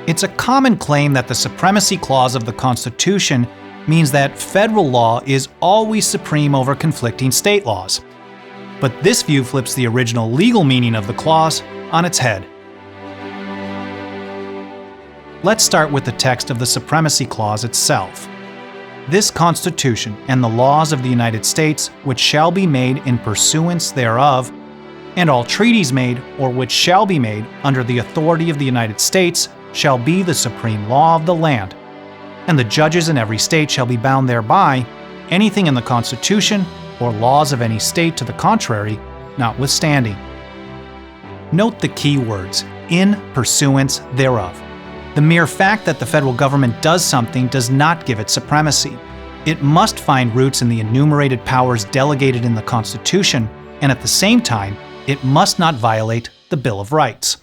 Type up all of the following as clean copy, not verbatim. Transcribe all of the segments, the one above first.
It's a common claim that the Supremacy Clause of the Constitution means that federal law is always supreme over conflicting state laws. But this view flips the original legal meaning of the clause on its head. Let's start with the text of the Supremacy Clause itself. This Constitution and the laws of the United States which shall be made in pursuance thereof, and all treaties made or which shall be made under the authority of the United States shall be the supreme law of the land, and the judges in every state shall be bound thereby, anything in the Constitution or laws of any state to the contrary notwithstanding. Note the key words, in pursuance thereof. The mere fact that the federal government does something does not give it supremacy. It must find roots in the enumerated powers delegated in the Constitution, and at the same time, it must not violate the Bill of Rights.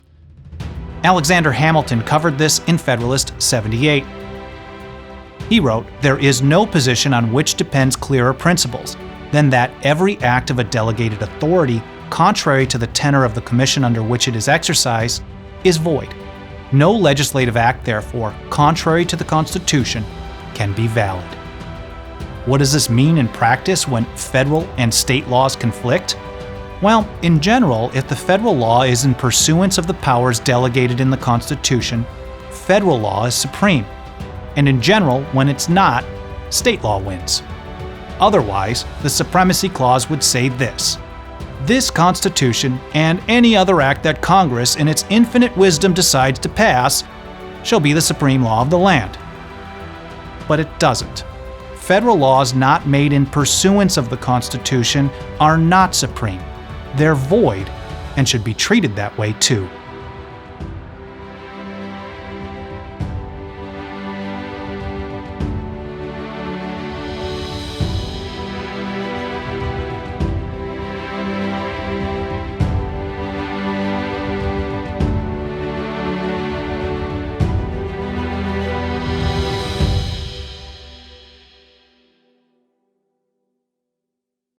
Alexander Hamilton covered this in Federalist 78. He wrote, "There is no position on which depends clearer principles than that every act of a delegated authority, contrary to the tenor of the commission under which it is exercised, is void. No legislative act, therefore, contrary to the Constitution, can be valid." What does this mean in practice when federal and state laws conflict? Well, in general, if the federal law is in pursuance of the powers delegated in the Constitution, federal law is supreme. And in general, when it's not, state law wins. Otherwise, the Supremacy Clause would say this: this Constitution and any other act that Congress in its infinite wisdom decides to pass shall be the supreme law of the land. But it doesn't. Federal laws not made in pursuance of the Constitution are not supreme. They're void and should be treated that way too.